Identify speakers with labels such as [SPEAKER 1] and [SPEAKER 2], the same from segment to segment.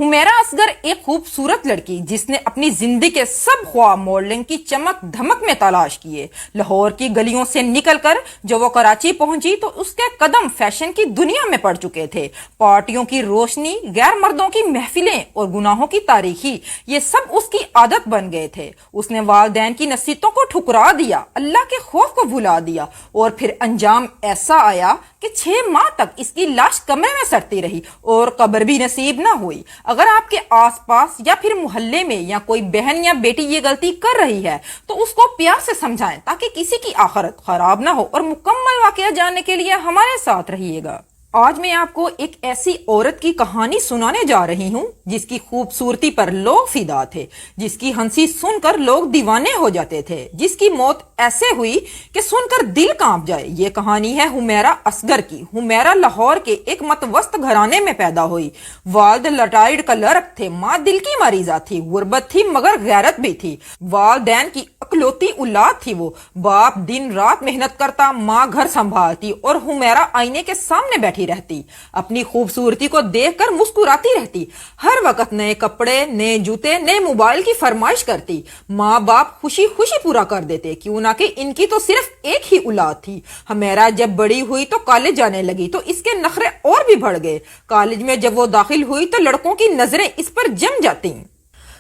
[SPEAKER 1] हुमैरा असगर एक खूबसूरत लड़की जिसने अपनी जिंदगी के सब ख्वाब मॉडलिंग की चमक धमक में तलाश किए। लाहौर की गलियों से निकलकर जब वो कराची पहुंची तो उसके कदम फैशन की दुनिया में पड़ चुके थे। पार्टियों की रोशनी, गैर मर्दों की महफिलें और गुनाहों की तारीखी, ये सब उसकी आदत बन गए थे। उसने वालिदैन की नसीहतों को ठुकरा दिया, अल्लाह के खौफ को भुला दिया और फिर अंजाम ऐसा आया कि 6 माह तक इसकी लाश कमरे में सड़ती रही और कब्र भी नसीब ना हुई। अगर आपके आसपास या फिर मोहल्ले में या कोई बहन या बेटी ये गलती कर रही है तो उसको प्यार से समझाएं ताकि किसी की आखिरत खराब ना हो। और मुकम्मल वाकया जानने के लिए हमारे साथ रहिएगा। आज मैं आपको एक ऐसी औरत की कहानी सुनाने जा रही हूँ जिसकी खूबसूरती पर लोग फिदा थे, जिसकी हंसी सुनकर लोग दीवाने हो जाते थे, जिसकी मौत ऐसे हुई कि सुनकर दिल कांप जाए। ये कहानी है हुमैरा असगर की। हुमैरा लाहौर के एक मतवस्त घराने में पैदा हुई। वालिद लटाइड क्लर्क थे, माँ दिल की मरीजा थी, गुर्बत थी मगर गैरत भी थी। वालिदैन की अकलौती औलाद थी वो। बाप दिन रात मेहनत करता, माँ घर संभालती और हुमैरा आईने के सामने बैठी रहती, अपनी खूबसूरती को देखकर मुस्कुराती रहती। हर वक्त नए कपड़े, नए जूते, नए मोबाइल की फरमाइश करती। माँ बाप खुशी खुशी पूरा कर देते, क्यों ना कि इनकी तो सिर्फ एक ही औलाद थी। हुमैरा जब बड़ी हुई तो कॉलेज जाने लगी तो इसके नखरे और भी बढ़ गए। कॉलेज में जब वो दाखिल हुई तो लड़कों की नजरें इस पर जम जाती।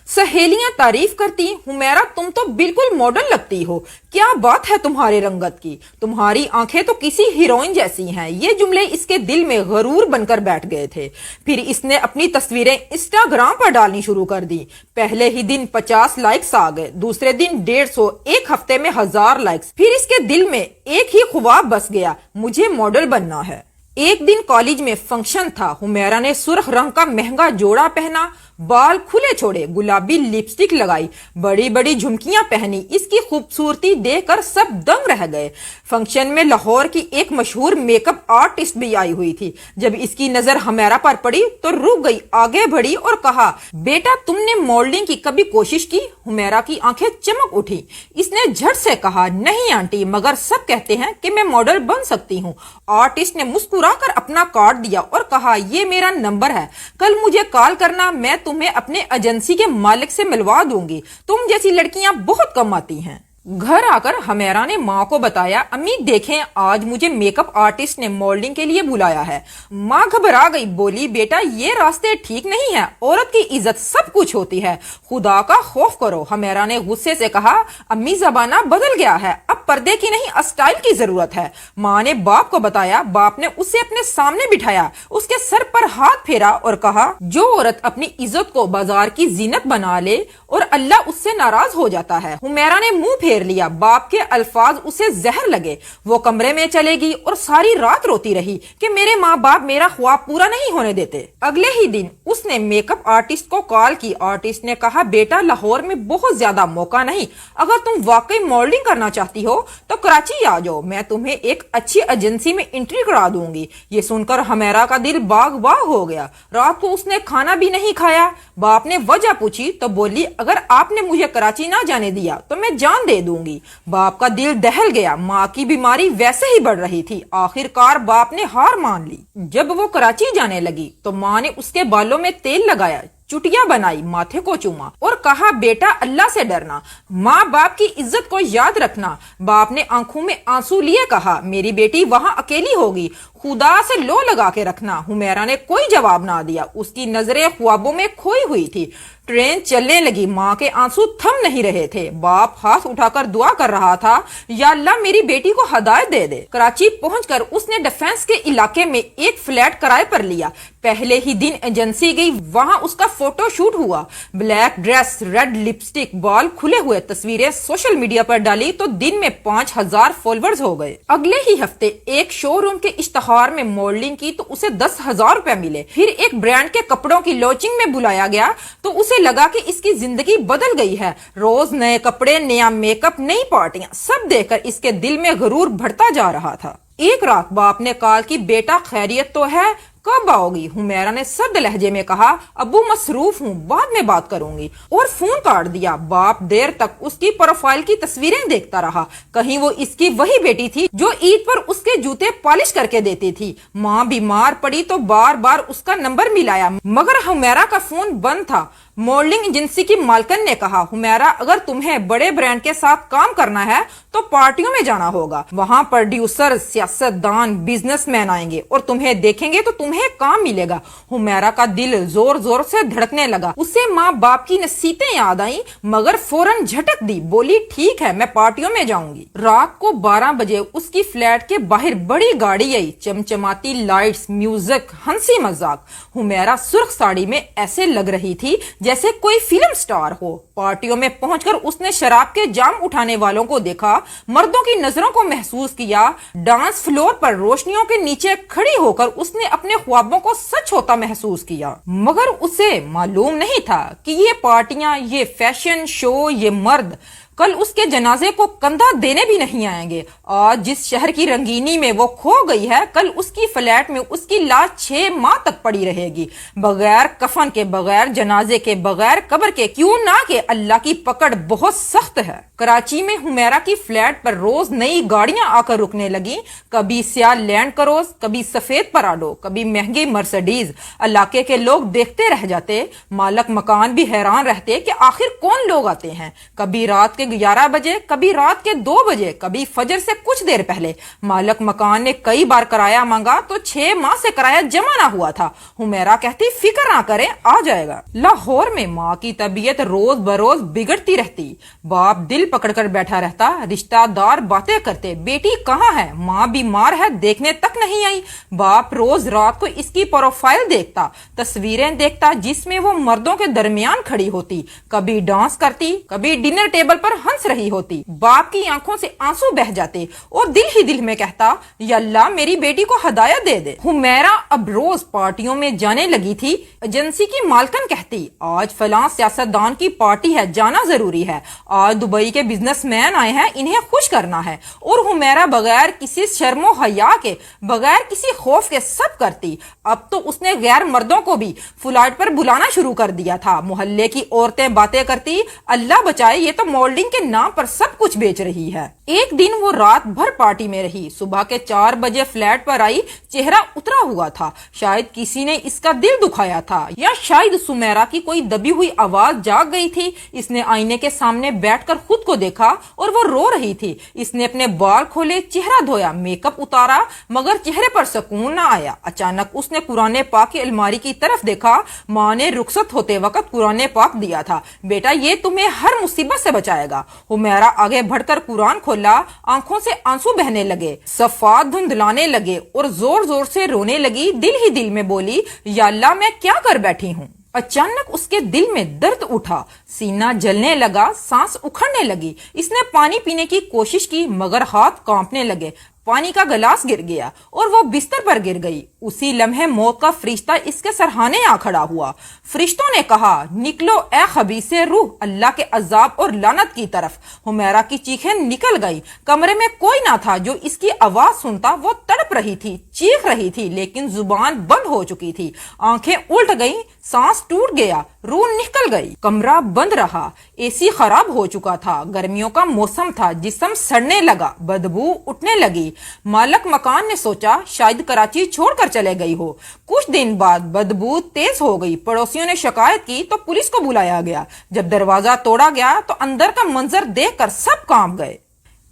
[SPEAKER 1] सहेलियां तारीफ करती, हुमैरा तुम तो बिल्कुल मॉडर्न लगती हो, क्या बात है तुम्हारे रंगत की, तुम्हारी आंखें तो किसी हीरोइन जैसी हैं। ये जुमले इसके दिल में गरूर बनकर बैठ गए थे। फिर इसने अपनी तस्वीरें इंस्टाग्राम पर डालनी शुरू कर दी। पहले ही दिन 50 लाइक्स आ गए, दूसरे दिन 150, एक हफ्ते में 1000 लाइक्स। फिर इसके दिल में एक ही ख्वाब बस गया, मुझे मॉडल बनना है। एक दिन कॉलेज में फंक्शन था। हुमैरा ने सुर्ख रंग का महंगा जोड़ा पहना, बाल खुले छोड़े, गुलाबी लिपस्टिक लगाई, बड़ी बड़ी झुमकियां पहनी। इसकी खूबसूरती देखकर सब दंग रह गए। फंक्शन में लाहौर की एक मशहूर मेकअप आर्टिस्ट भी आई हुई थी। जब इसकी नजर हुमैरा पर पड़ी तो रुक गई, आगे बढ़ी और कहा, बेटा तुमने मॉडलिंग की कभी कोशिश की? हुमैरा की आंखें चमक उठी। इसने झट से कहा, नहीं आंटी, मगर सब कहते हैं कि मैं मॉडल बन सकती हूँ। आर्टिस्ट ने मुस्कुराकर अपना कार्ड दिया और कहा, ये मेरा नंबर है, कल मुझे कॉल करना, मैं तुम्हें अपने एजेंसी के मालिक से मिलवा दूंगी। तुम जैसी लड़कियां बहुत कम आती हैं। घर आकर हुमैरा ने माँ को बताया, अम्मी देखें आज मुझे मेकअप आर्टिस्ट ने मॉडलिंग के लिए बुलाया है। माँ घबरा गई, बोली, बेटा ये रास्ते ठीक नहीं है, औरत की इज्जत सब कुछ होती है, खुदा का खौफ करो। हुमैरा ने गुस्से से कहा, अम्मी जमाना बदल गया है, अब पर्दे की नहीं स्टाइल की जरूरत है। माँ ने बाप को बताया, बाप ने उसे अपने सामने बिठाया, उसके सर पर हाथ फेरा और कहा, जो औरत अपनी इज्जत को बाजार की जीनत बना ले और अल्लाह उससे नाराज हो जाता है। हुमैरा ने मुंह फेर लिया। बाप के अल्फाज उसे जहर लगे। वो कमरे में चलेगी और सारी रात रोती रही कि मेरे माँ बाप मेरा ख्वाब पूरा नहीं होने देते। अगले ही दिन उसने मेकअप आर्टिस्ट को कॉल की। आर्टिस्ट ने कहा, बेटा लाहौर में बहुत ज्यादा मौका नहीं, अगर तुम वाकई मॉडलिंग करना चाहती हो तो कराची आ जाओ, मैं तुम्हें एक अच्छी एजेंसी में एंट्री करा दूंगी। ये सुनकर हुमैरा का दिल बाग बाग हो गया। रात को उसने खाना भी नहीं खाया। बाप ने वजह पूछी तो बोली, अगर आपने मुझे कराची ना जाने दिया तो मैं जान दे दूंगी। बाप का दिल दहल गया। माँ की बीमारी वैसे ही बढ़ रही थी। आखिरकार बाप ने हार मान ली। जब वो कराची जाने लगी तो माँ ने उसके बालों में तेल लगाया, चुटिया बनाई, माथे को चूमा और कहा, बेटा अल्लाह से डरना, माँ बाप की इज्जत को याद रखना। बाप ने आंखों में आंसू लिए कहा, मेरी बेटी वहाँ अकेली होगी, खुदा से लो लगा के रखना। हुमैरा ने कोई जवाब ना दिया। उसकी नजरें ख्वाबों में खोई हुई थी। ट्रेन चलने लगी। माँ के आंसू थम नहीं रहे थे। बाप हाथ उठाकर दुआ कर रहा था, या अल्लाह मेरी बेटी को हदायत दे दे। कराची पहुंचकर उसने डिफेंस के इलाके में एक फ्लैट किराए पर लिया। पहले ही दिन एजेंसी गई, वहां उसका फोटो शूट हुआ। ब्लैक ड्रेस, रेड लिपस्टिक, बाल खुले हुए, तस्वीरें सोशल मीडिया पर डाली तो दिन में 5000 फॉलोअर्स हो गए। अगले ही हफ्ते एक शोरूम के इश्तहार में मॉडलिंग की तो उसे 10,000 रुपए मिले। फिर एक ब्रांड के कपड़ों की लॉन्चिंग में बुलाया गया तो उसे लगा कि इसकी जिंदगी बदल गई है। रोज नए कपड़े, नया मेकअप, नई पार्टियां, सब देखकर इसके दिल में गरूर बढ़ता जा रहा था। एक रात बाप ने कहा कि बेटा खैरियत तो है, कब आओगी? हुमैरा ने सर्द लहजे में कहा, अब्बू मसरूफ हूँ, बाद में बात करूंगी, और फोन काट दिया। बाप देर तक उसकी प्रोफाइल की तस्वीरें देखता रहा, कहीं वो इसकी वही बेटी थी जो ईद पर उसके जूते पॉलिश करके देती थी। माँ बीमार पड़ी तो बार बार उसका नंबर मिलाया, मगर हुमैरा का फोन बंद था। मॉडलिंग एजेंसी की मालकन ने कहा, हुमैरा अगर तुम्हें बड़े ब्रांड के साथ काम करना है तो पार्टियों में जाना होगा, वहाँ प्रोड्यूसर, सियासतदान, बिजनेसमैन आएंगे और तुम्हें देखेंगे तो तुम्हें काम मिलेगा। हुमैरा का दिल जोर जोर से धड़कने लगा। उसे माँ बाप की नसीहतें याद आई, मगर फौरन झटक दी, बोली ठीक है, मैं पार्टियों में जाऊंगी। रात को 12 बजे उसकी फ्लैट के बाहर बड़ी गाड़ी आई, चमचमाती लाइट्स, म्यूजिक, हंसी मजाक। हुमैरा सुर्ख साड़ी में ऐसे लग रही थी जैसे कोई फिल्म स्टार हो। पार्टियों में पहुंचकर उसने शराब के जाम उठाने वालों को देखा, मर्दों की नजरों को महसूस किया। डांस फ्लोर पर रोशनियों के नीचे खड़ी होकर उसने अपने ख्वाबों को सच होता महसूस किया, मगर उसे मालूम नहीं था कि ये पार्टियां, ये फैशन शो, ये मर्द कल उसके जनाजे को कंधा देने भी नहीं आएंगे। आज जिस शहर की रंगीनी में वो खो गई है, कल उसकी फ्लैट में उसकी लाश 6 माह तक पड़ी रहेगी, बगैर कफन के, बगैर जनाजे के, बगैर कब्र के। क्यों ना कि अल्लाह की पकड़ बहुत सख्त है। कराची में हुमैरा की फ्लैट पर रोज नई गाड़ियां आकर रुकने लगी, कभी स्याह लैंड क्रूज, कभी सफेद पराडो, कभी महंगी मर्सिडीज। इलाके के लोग देखते रह जाते, मालक मकान भी हैरान रहते कि आखिर कौन लोग आते हैं। कभी रात के 11 बजे, कभी रात के 2 बजे, कभी फजर से कुछ देर पहले। मालक मकान ने कई बार किराया मांगा तो 6 माह से किराया जमा ना हुआ था। हुमैरा कहती, फिक्र ना करें, आ जाएगा। लाहौर में माँ की तबीयत रोज बरोज बिगड़ती रहती। बाप दिल पकड़कर बैठा रहता, रिश्तेदार बातें करते, बेटी कहाँ है, माँ बीमार है, देखने तक नहीं आई। बाप रोज रात को इसकी प्रोफाइल देखता, तस्वीरें देखता जिसमें वो मर्दों के दरमियान खड़ी होती, कभी डांस करती, कभी डिनर टेबल पर हंस रही होती। बाप की आंखों से आंसू बह जाते और दिल ही दिल में कहता, या अल्लाह मेरी बेटी को हदायत दे दे। हुमैरा अब रोज पार्टियों में जाने लगी थी। एजेंसी की मालकन कहती, आज फलां सियासतदान की पार्टी है, जाना जरूरी है। आज दुबई के बिजनेसमैन आए हैं, इन्हें खुश करना है। और हुमैरा बगैर किसी शर्मो हया के, बगैर किसी खौफ के सब करती। अब तो उसने गैर मर्दों को भी फ्लाइट पर बुलाना शुरू कर दिया था। मोहल्ले की औरतें बातें करती, अल्लाह बचाए ये तो मॉडलिंग के नाम पर सब कुछ बेच रही है। एक दिन वो रात भर पार्टी में रही, सुबह के 4 बजे फ्लैट पर आई, चेहरा उतरा हुआ था। शायद किसी ने इसका दिल दुखाया था, या शायद सुमैरा की कोई दबी हुई आवाज जाग गई थी। इसने आईने के सामने बैठकर खुद को देखा और वो रो रही थी। इसने अपने बाल खोले, चेहरा धोया, मेकअप उतारा, मगर चेहरे पर सुकून न आया। अचानक उसने कुरान पाक की अलमारी की तरफ देखा। माँ ने रुखसत होते वक्त कुरान पाक दिया था, बेटा ये तुम्हें हर मुसीबत से बचाएगा। हुमैरा आगे बढ़कर कुरान खोला, आंखों से आंसू बहने लगे, सफात धुंधलाने लगे और जोर जोर से रोने लगी। दिल ही दिल में बोली, या अल्लाह मैं क्या कर बैठी हूँ। अचानक उसके दिल में दर्द उठा, सीना जलने लगा, सांस उखड़ने लगी। इसने पानी पीने की कोशिश की, मगर हाथ कांपने लगे। पानी का गिलास गिर गया और वो बिस्तर पर गिर गई। उसी लम्हे मौत का फरिश्ता इसके सरहाने आ खड़ा हुआ। फरिश्तों ने कहा, निकलो ए खबीसे रूह, अल्लाह के अजाब और लानत की तरफ। हुमैरा की चीखें निकल गई। कमरे में कोई ना था जो इसकी आवाज सुनता। वो तड़प रही थी, चीख रही थी, लेकिन जुबान बंद हो चुकी थी। आंखें उल्ट गईं, सांस टूट गया, रूह निकल गई। कमरा बंद रहा, एसी खराब हो चुका था, गर्मियों का मौसम था, जिस्म सड़ने लगा, बदबू उठने लगी। मालक मकान ने सोचा शायद कराची छोड़कर चले गई हो। कुछ दिन बाद बदबू तेज हो गई। पड़ोसियों ने शिकायत की तो पुलिस को बुलाया गया। जब दरवाजा तोड़ा गया तो अंदर का मंजर देखकर सब कांप गए।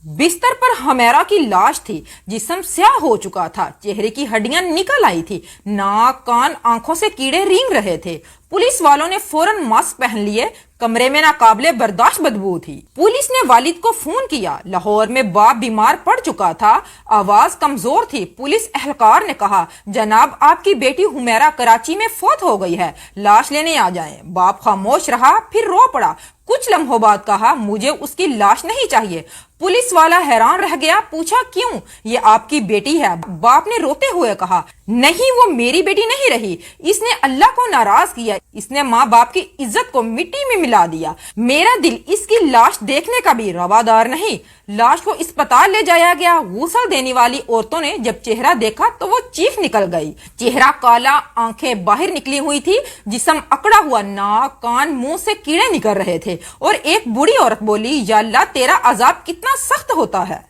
[SPEAKER 1] बिस्तर पर हुमैरा की लाश थी, जिस्म स्याह हो चुका था, चेहरे की हड्डियां निकल आई थी, नाक कान आंखों से कीड़े रेंग रहे थे। पुलिस वालों ने फौरन मास्क पहन लिए। कमरे में नाकाबिले बर्दाश्त बदबू थी। पुलिस ने वालिद को फोन किया। लाहौर में बाप बीमार पड़ चुका था, आवाज कमजोर थी। पुलिस एहलकार ने कहा, जनाब आपकी बेटी हुमैरा कराची में फौत हो गई है, लाश लेने आ जाएं। बाप खामोश रहा, फिर रो पड़ा। कुछ लम्हों बाद कहा, मुझे उसकी लाश नहीं चाहिए। पुलिस वाला हैरान रह गया, पूछा क्यों? ये आपकी बेटी है। बाप ने रोते हुए कहा, नहीं वो मेरी बेटी नहीं रही, इसने अल्लाह को नाराज किया, इसने माँ बाप की इज्जत को मिट्टी में मिला दिया। मेरा दिल इसकी लाश देखने का भी रवादार नहीं। लाश को अस्पताल ले जाया गया। गुस्ल देने वाली औरतों ने जब चेहरा देखा तो वो चीख निकल गई। चेहरा काला, आंखें बाहर निकली हुई थी, जिस्म अकड़ा हुआ, नाक कान मुंह से कीड़े निकल रहे थे। और एक बूढ़ी औरत बोली, या अल्लाह तेरा अजाब कितना सख्त होता है।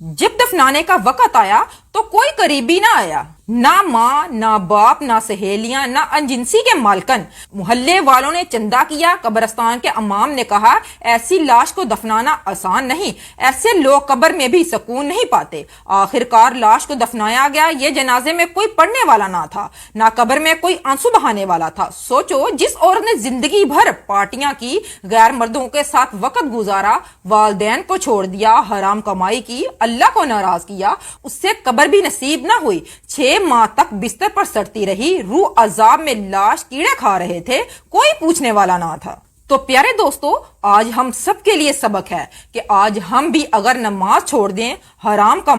[SPEAKER 1] जब दफनाने का वक्त आया तो कोई करीबी ना आया, ना माँ, ना बाप, ना सहेलियां, ना अनजिंसी के मालकन। मोहल्ले वालों ने चंदा किया। कब्रिस्तान के इमाम ने कहा, ऐसी लाश को दफनाना आसान नहीं, ऐसे लोग कब्र में भी सुकून नहीं पाते। आखिरकार लाश को दफनाया गया। ये जनाजे में कोई पढ़ने वाला ना था, ना कब्र में कोई आंसू बहाने वाला था। सोचो, जिस औरत ने जिंदगी भर पार्टियां की, गैर मर्दों के साथ वक्त गुजारा, वालदैन को छोड़ दिया, हराम कमाई की, अल्लाह को नाराज किया, उससे कब्र भी नसीब ना हुई। 6 माह तक बिस्तर पर सड़ती रही। रूह अजाब में लाश कीड़े खा रहे थे, कोई पूछने वाला ना था। तो प्यारे दोस्तों, आज हम सब के लिए सबक है कि आज हम भी अगर नमाज छोड़ दें, हराम का